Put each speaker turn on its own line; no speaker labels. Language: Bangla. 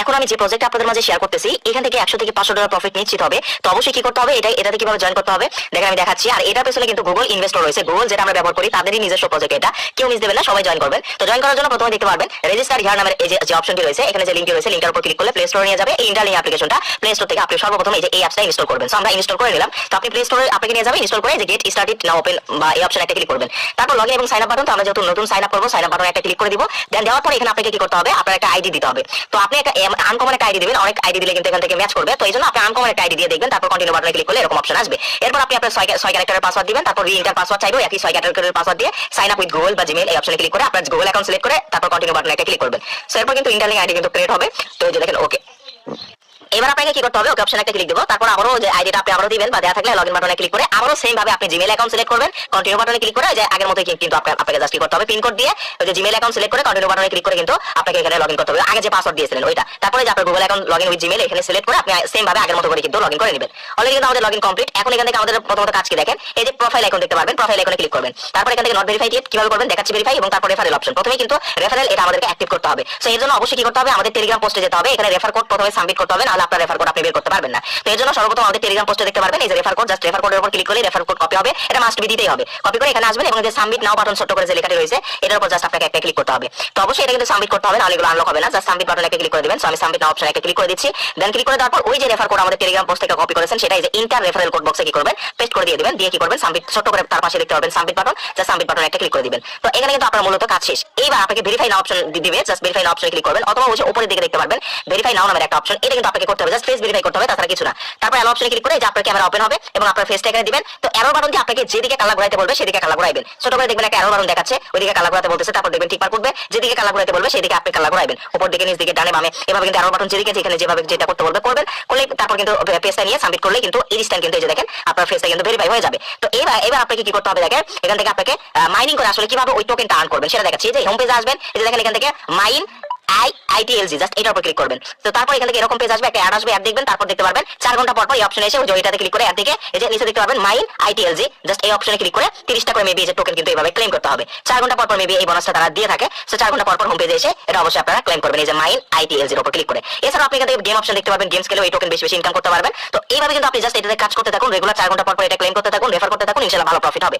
এখন আমি যে প্রজেক্ট আপনাদের মাঝে শেয়ার করতেছি এখান থেকে 100 থেকে 500 ডলার প্রফিট নিশ্চিত হবে। তো অবশ্যই কি করতে হবে, এটাতে কিভাবে জয়েন করতে হবে দেখেন আমি দেখাচ্ছি। আর এটার পেছনে কিন্তু গুগল ইনভেস্টর রয়েছে, গুগল যেটা আমরা ব্যবহার করি তাদেরই নিজস্ব প্রজেক্ট এটা, কেউ মিস দেবেন না, সবাই জয়েন করবেন। তো জয়েন করার জন্য প্রথমে দেখতে পারবেন রেজিস্টার হিয়ার নামের এই যে অপশনটি রয়েছে, এখানে যে লিংকটি রয়েছে লিংকের উপর ক্লিক করলে প্লে স্টোরে নিয়ে যাবে। এই ইন্টারলিং অ্যাপ্লিকেশনটা প্লে স্টোর থেকে আপনি সর্বপ্রথম এই যে এই অ্যাপসটা ইনস্টল করবেন। সো আমরা ইনস্টল করে নিলাম। তো আপনি প্লে স্টোরে আপনাকে নিয়ে যাবে, ইনস্টল করে যে গেট স্টার্টেড নাও ওপেন বা এই অপশন একটা ক্লিক করবেন। তারপর লগইন এবং সাইন আপ বাটন, তো আমরা যেহেতু নতুন সাইন আপ করব সাইন আপ বাটনে একটা ক্লিক করে দিব। দেন দেওয়ার পর এখানে আপনাকে কি করতে হবে, আপনার একটা আইডি দিতে হবে। তো আপনি একটা আনকমন একটা আইডি দিবেন, অনেক আইডি দিলে কিন্তু এখান থেকে ম্যাচ করবে। তো এইজন্য আপনি আনকমন একটা আইডি দিয়ে দেখবেন, তারপর কন্টিনিউ বাটনে ক্লিক করলে এরকম অপশন আসবে। এরপর আপনি আপনার 6 ক্যারেক্টারের পাসওয়ার্ড দিবেন, তারপর রি-এন্টার পাসওয়ার্ড চাইবে, একই 6 ক্যারেক্টারের পাসওয়ার্ড দিয়ে সাইন আপ উইথ গুগল বা জিমেইল এই অপশনে ক্লিক করে আপনার গুগল অ্যাকাউন্ট সিলেক্ট করে তারপর কন্টিনিউ বাটনে একটা ক্লিক করবেন। সো এরপর কিন্তু ইন্টারলিং আইডি কিন্তু ক্রিয়েট হবে। তো এই যে দেখেন ওকে। এবার আপনাকে কি করতে হবে, ওকে অপশন একটা ক্লিক দেব। তারপর আবারও যে আইডিটা আপনি আবারও দিবেন বা দেয়া থাকলে লগইন বাটনে ক্লিক করে আবারও সেম ভাবে আপনি জিমেইল অ্যাকাউন্ট সিলেক্ট করবেন, কন্টিনিউ বাটনে ক্লিক করে যে আগের মতই কিন্তু আপনাকে জাস্ট কি করতে হবে, পিন কোড দিয়ে ওই যে জিমেইল অ্যাকাউন্ট সিলেক্ট করে কন্টিনিউ বাটনে ক্লিক করে কিন্তু আপনাকে এখানে লগইন করতে হবে, আগে যে পাসওয়ার্ড দিয়েছিলেন ওইটা। তারপরে যে আপনার Google account login with Gmail এখানে সিলেক্ট করে আপনি সেম ভাবে আগের মতো করে কিন্তু লগইন করে নেবেন। অলরেডি কিন্তু আমাদের লগইন কমপ্লিট। এখন এখান থেকে আমাদের প্রথমত কাজ কি দেখেন, এই যে প্রোফাইল আইকন দেখতে পারবেন, প্রোফাইল আইকনে ক্লিক করবেন। তারপর এখান থেকে নট ভেরিফাইড ইয়েট কিভাবে করবেন দেখাচ্ছি, ভেরিফাই এবং তারপর রেফারেল অপশন। প্রথমে কিন্তু রেফারেল এটা আমাদেরকে অ্যাক্টিভ করতে হবে। সো এর জন্য অবশ্যই কি করতে হবে, আমাদের টেলিগ্রাম পোস্টে যেতে হবে, এখানে রেফার কোড প্রথমে সাবমিট করতে হবে, নাহলে আপনার রেফার কোড আপনি বের করতে পারবেন না। তো এর জন্য সর্বপ্রথম আমাদের টেলিগ্রাম পোস্টে দেখতে পারবেন এই যে রেফার কোড, জাস্ট রেফার কোডের উপর ক্লিক করলে রেফার কোড কপি হবে, এটা মাস্ট বি দিতেই হবে। কপি করে এখানে আসবেন এবং যে সাবমিট নাও বাটন ছোট করে যে লেখাটি রয়েছে এটার উপর জাস্ট আপনাকে একটা ক্লিক করতে হবে। তো অবশ্যই এটা কিন্তু সাবমিট করতে হবে, নাহলে এগুলো আনলক হবে না। জাস্ট সাবমিট বাটনে একটা ক্লিক করে দিবেন। সো আমি সাবমিট নাও অপশনে একটা ক্লিক করে দিচ্ছি। দেন ক্লিক করে দেওয়ার পর ওই যে রেফার কোড আমাদের টেলিগ্রাম পোস্ট থেকে কপি করেছেন সেটা এই যে ইন্টার রেফারেল কোড বক্সে কি করবেন, পেস্ট করে দিয়ে দিবেন। দিয়ে কি করবেন, সাবমিট ছোট করে তার পাশে দেখতে পাবেন সাবমিট বাটন, জাস্ট সাবমিট বাটনে একটা ক্লিক করে দিবেন। তো এখানে কিন্তু আপনার মূলত কাজ শেষ। এইবার আপনাকে ভেরিফাই নাও অপশন দিবে, জাস্ট ভেরিফাই নাও অপশনে ক্লিক করবেন, অথবা ওই যে উপরের দিকে দেখতে পারবেন ভেরিফাই নাও নামের একটা অপশন, এটা কিন্তু আপনাকে করতে হবে, জাস্ট ফেস ভেরিফাই করতে হবে, তাছাড়া কিছু না। তারপর অ্যালো অপশনে ক্লিক করে যে আপনার ক্যামেরা ওপেন হবে এবং আপনার ফেসটা এখানে দিবেন। তো অ্যারো বাটন দিয়ে আপনাকে যেদিকে কালার ঘোরাইতে বলবে সেদিকে কালার ঘোরাইবেন। ছোট করে দেখবেন একটা অ্যারো বাটন দেখাচ্ছে, ওইদিকে কালার ঘোরাতে বলতেছে, তারপর দেখবেন ঠিক পার করবে, যেদিকে কালার ঘোরাইতে বলবে সেদিকে আপনি কালার ঘোরাইবেন, উপর দিকে নিচ দিকে ডানে বামে এভাবে কিন্তু অ্যারো বাটন যেদিকে যেখানে যেভাবে যেটা করতে বলবে করবেন, করলে তারপর কিন্তু পেজটা নিয়ে সাবমিট করলে কিন্তু ইনস্ট্যান্ট কিন্তু এই যে দেখেন আপনার ফেসটা কিন্তু ভেরিফাই হয়ে যাবে। তো এবার আপনাকে কি করতে হবে দেখেন, এখান থেকে আপনাকে মাইনিং করে আসলে কিভাবে ওই টোকেনটা আর্ন করবেন সেটা দেখাচ্ছি। যে হোম পেজে আসবেন, এই যে দেখেন এখান থেকে মাইন ITLG জাস্ট এটার উপর ক্লিক করবেন। তো তারপর এখান থেকে এরকম পেজ আসবে, একটা অ্যাড আসবে, অ্যাড দেখবেন। তারপর দেখতে পারবেন 4 ঘন্টা পর পর এই অপশনে এসে ওই জয়টাতে ক্লিক করে অ্যাড থেকে এই যে নিচে দেখতে পারবেন মাইন ITLG জাস্ট এই অপশনে ক্লিক করে 30টা করে মেবি এই যে টোকেন কিন্তু এইভাবে ক্লেম করতে হবে। 4 ঘন্টা পর পর মেবি এই বোনাসটা তারা দিয়ে থাকে। সো 4 ঘন্টা পর পর হোম পেজে এসে এটা অবশ্যই আপনারা ক্লেম করবেন এই যে মাইন ITLG এর উপর ক্লিক করে। এছাড়া আপনি এখান থেকে গেম অপশন দেখতে পারবেন, গেমস খেলেও এই টোকেন বেশি বেশি ইনকাম করতে পারবেন। তো এইভাবে কিন্তু আপনি জাস্ট এটাতে কাজ করতে থাকুন, রেগুলার 4 ঘন্টা পর পর এটা ক্লেম করতে থাকুন, রেফার করতে থাকুন, ইনশাআল্লাহ ভালো প্রফিট হবে।